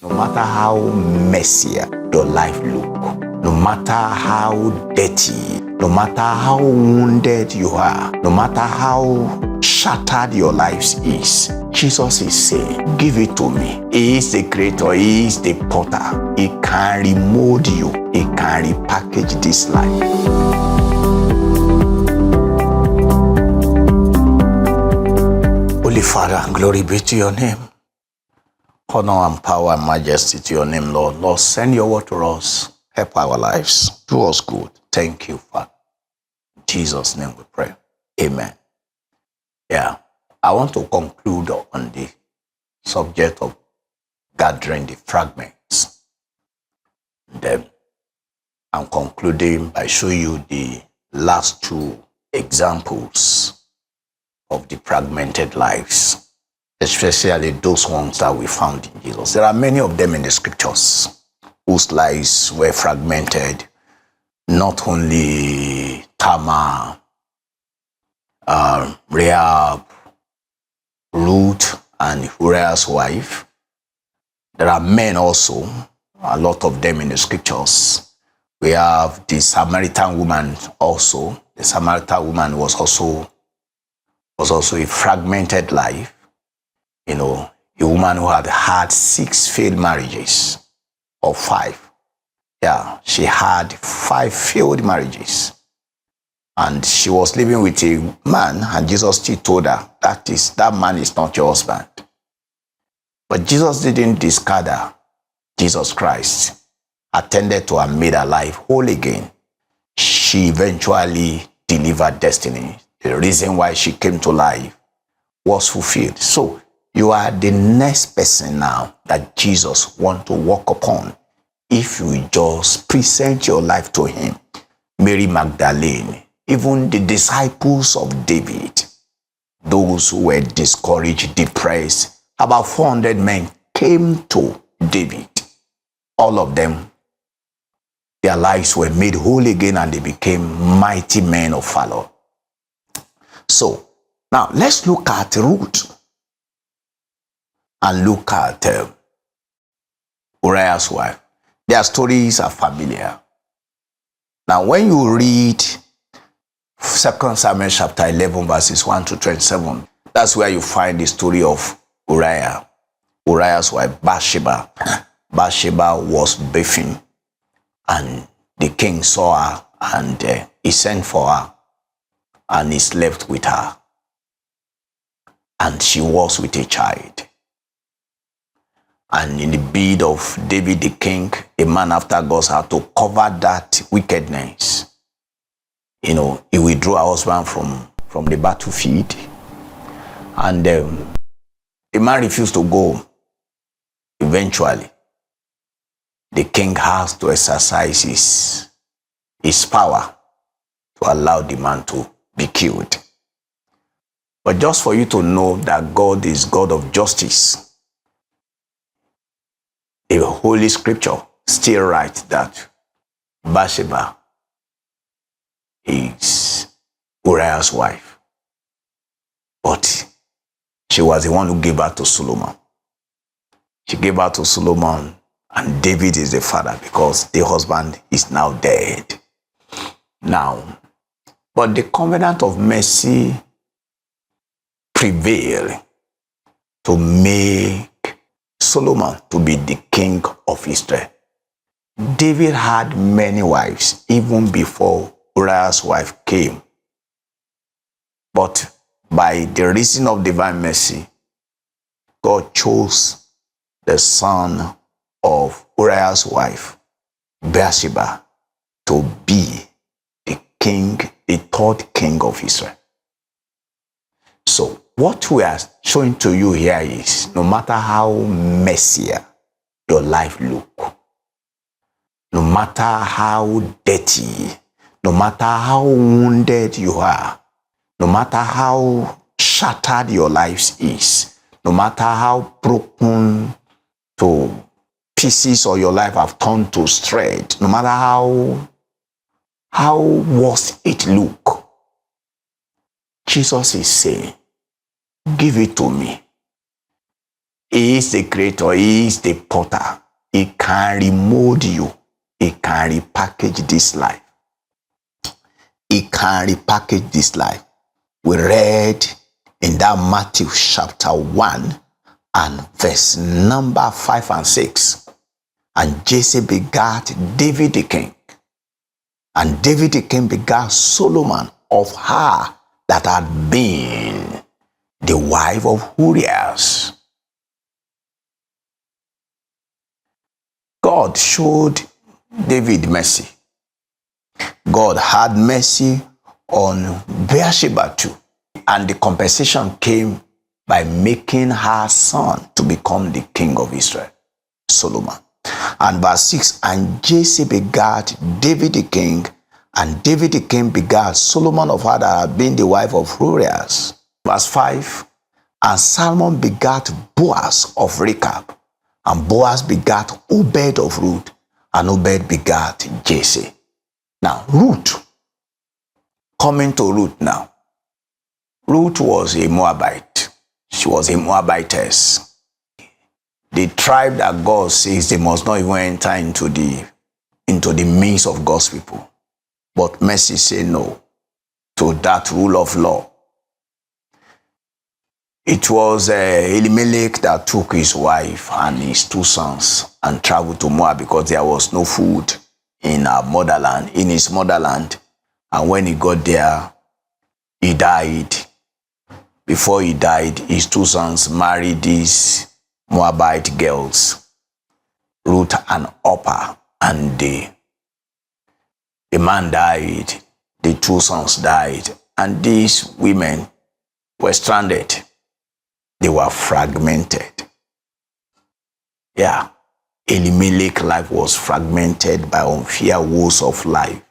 No matter how messy your life look, no matter how dirty, no matter how wounded you are, no matter how shattered your life is, Jesus is saying, give it to me. He is the creator, he is the potter. He can remold you, he can repackage this life. Holy Father, glory be to your name. Honor and power and majesty to your name, Lord. Lord, send your word to us. Help our lives. Do us good. Thank you, Father. In Jesus' name we pray. Amen. Yeah. I want to conclude on the subject of gathering the fragments. Then I'm concluding by showing you the last two examples of the fragmented lives, especially those ones that we found in Jesus. There are many of them in the scriptures whose lives were fragmented. Not only Tamar, Rahab, Ruth, and Uriah's wife. There are men also, a lot of them in the scriptures. We have the Samaritan woman also. The Samaritan woman was also a fragmented life. You know, a woman who had 6 failed marriages, or 5. Yeah, she had 5 failed marriages. And she was living with a man, and Jesus still told her, that man is not your husband. But Jesus didn't discard her. Jesus Christ attended to her, made her life whole again. She eventually delivered destiny. The reason why she came to life was fulfilled. So you are the next person now that Jesus wants to walk upon if you just present your life to him. Mary Magdalene, even the disciples of David, those who were discouraged, depressed, about 400 men came to David. All of them, their lives were made whole again and they became mighty men of valor. So, now let's look at Ruth and look at Uriah's wife. Their stories are familiar. Now, when you read 2 Samuel chapter 11, verses 1 to 27, that's where you find the story of Uriah, Uriah's wife, Bathsheba. Bathsheba was bathing, and the king saw her, and he sent for her, and he slept with her. And she was with a child. And in the bid of David the king, a man after God's heart, to cover that wickedness, you know, he withdrew her husband from the battlefield. And the man refused to go. Eventually, the king has to exercise his power to allow the man to be killed. But just for you to know that God is God of justice, the Holy Scripture still writes that Bathsheba is Uriah's wife. But she was the one who gave birth to Solomon. She gave birth to Solomon, and David is the father because the husband is now dead. Now, but the covenant of mercy prevailed to make Solomon to be the king of Israel. David had many wives even before Uriah's wife came. But by the reason of divine mercy, God chose the son of Uriah's wife, Bathsheba, to be the king, the 3rd king of Israel. So what we are showing to you here is, no matter how messy your life look, no matter how dirty, no matter how wounded you are, no matter how shattered your life is, no matter how broken to pieces or your life have turned to thread, no matter how worse it look, Jesus is saying, give it to me. He is the creator. He is the potter. He can remold you. He can repackage this life. He can repackage this life. We read in that Matthew chapter 1 and verse number 5 and 6. And Jesse begat David the king. And David the king begat Solomon of her that had been the wife of Urias. God showed David mercy. God had mercy on Bathsheba too. And the compensation came by making her son to become the king of Israel, Solomon. And verse 6, and Jesse begat David the king, and David the king begat Solomon of her that had been the wife of Urias. Verse 5, and Salmon begat Boaz of Rechab, and Boaz begat Obed of Ruth, and Obed begat Jesse. Now, Ruth, coming to Ruth now. Ruth was a Moabite. She was a Moabitess. The tribe that God says they must not even enter into the midst of God's people. But mercy say no to that rule of law. It was Elimelech that took his wife and his 2 sons and traveled to Moab because there was no food in his motherland. And when he got there, he died. Before he died, his 2 sons married these Moabite girls, Ruth and Orpah, and the man died, the 2 sons died, and these women were stranded. They were fragmented. Yeah, Elimelech's life was fragmented by unfair woes of life.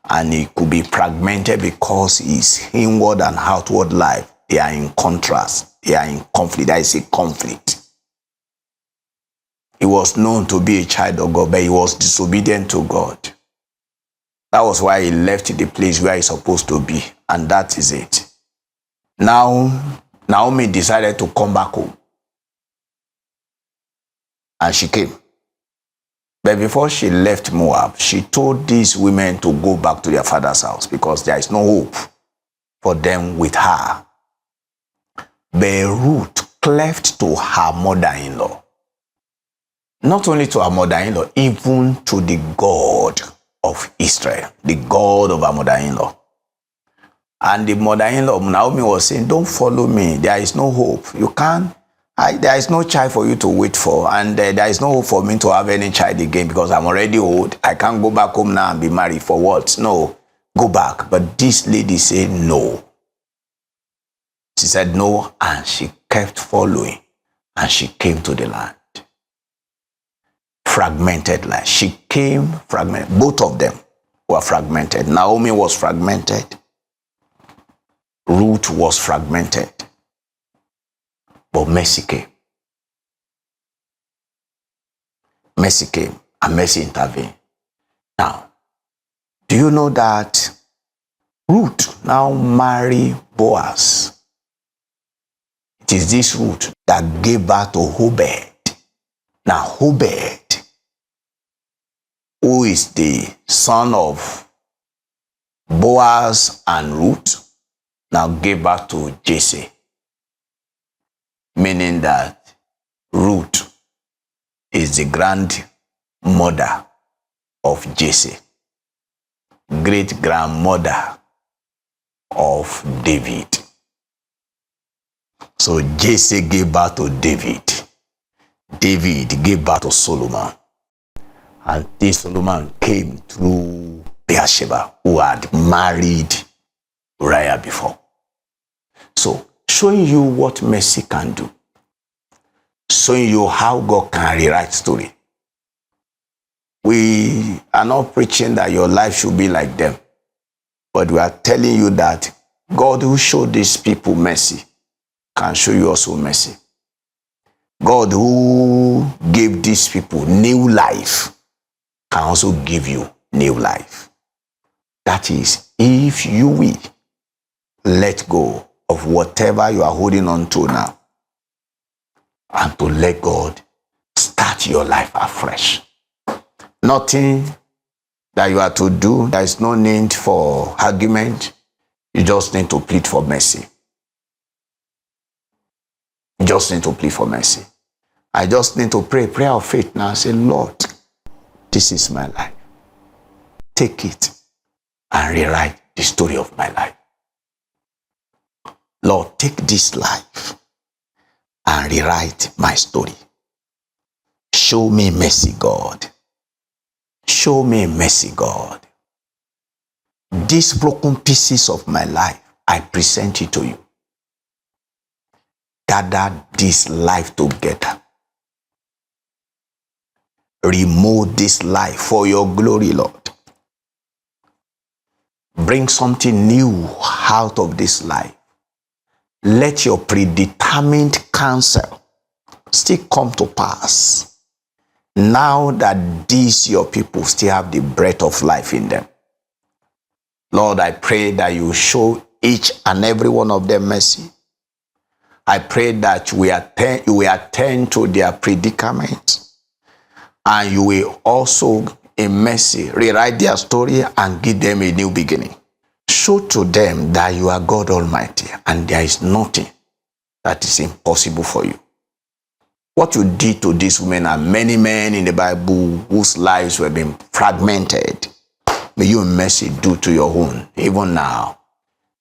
And it could be fragmented because his inward and outward life, they are in contrast. They are in conflict. There is a conflict. He was known to be a child of God, but he was disobedient to God. That was why he left the place where he's supposed to be. And that is it. Now, Naomi decided to come back home. And she came. But before she left Moab, she told these women to go back to their father's house because there is no hope for them with her. But Ruth cleft to her mother-in-law. Not only to her mother-in-law, even to the God of Israel, the God of her mother-in-law. And the mother-in-law, Naomi, was saying, don't follow me. There is no hope. You can't. There is no child for you to wait for. And there is no hope for me to have any child again because I'm already old. I can't go back home now and be married for what? No, go back. But this lady said no. She said no, and she kept following. And she came to the land. Fragmented land. She came fragmented. Both of them were fragmented. Naomi was fragmented. Ruth was fragmented. But mercy came. Mercy came and mercy intervened. Now, do you know that Ruth now married Boaz? It is this Ruth that gave birth to Obed. Now, Obed, who is the son of Boaz and Ruth, now gave birth to Jesse. Meaning that Ruth is the grandmother of Jesse, great-grandmother of David. So Jesse gave birth to David. David gave birth to Solomon. And this Solomon came through Bathsheba, who had married Uriah before. So, showing you what mercy can do. Showing you how God can rewrite story. We are not preaching that your life should be like them. But we are telling you that God who showed these people mercy can show you also mercy. God who gave these people new life can also give you new life. That is, if you will let go of whatever you are holding on to now. and to let God start your life afresh. Nothing that you are to do. There is no need for argument. You just need to plead for mercy. You just need to plead for mercy. I just need to pray prayer of faith now. Say, Lord, this is my life. Take it and rewrite the story of my life. Lord, take this life and rewrite my story. Show me mercy, God. Show me mercy, God. These broken pieces of my life, I present it to you. Gather this life together. Remove this life for your glory, Lord. Bring something new out of this life. Let your predetermined counsel still come to pass. Now that these your people still have the breath of life in them. Lord, I pray that you show each and every one of them mercy. I pray that you will attend to their predicaments, and you will also, in mercy, rewrite their story and give them a new beginning. Show to them that you are God Almighty, and there is nothing that is impossible for you. What you did to these women and many men in the Bible whose lives were being fragmented, may you in mercy do to your own, even now.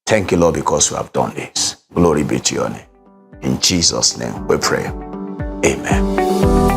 Thank you, Lord, because you have done this. Glory be to your name. In Jesus' name we pray. Amen.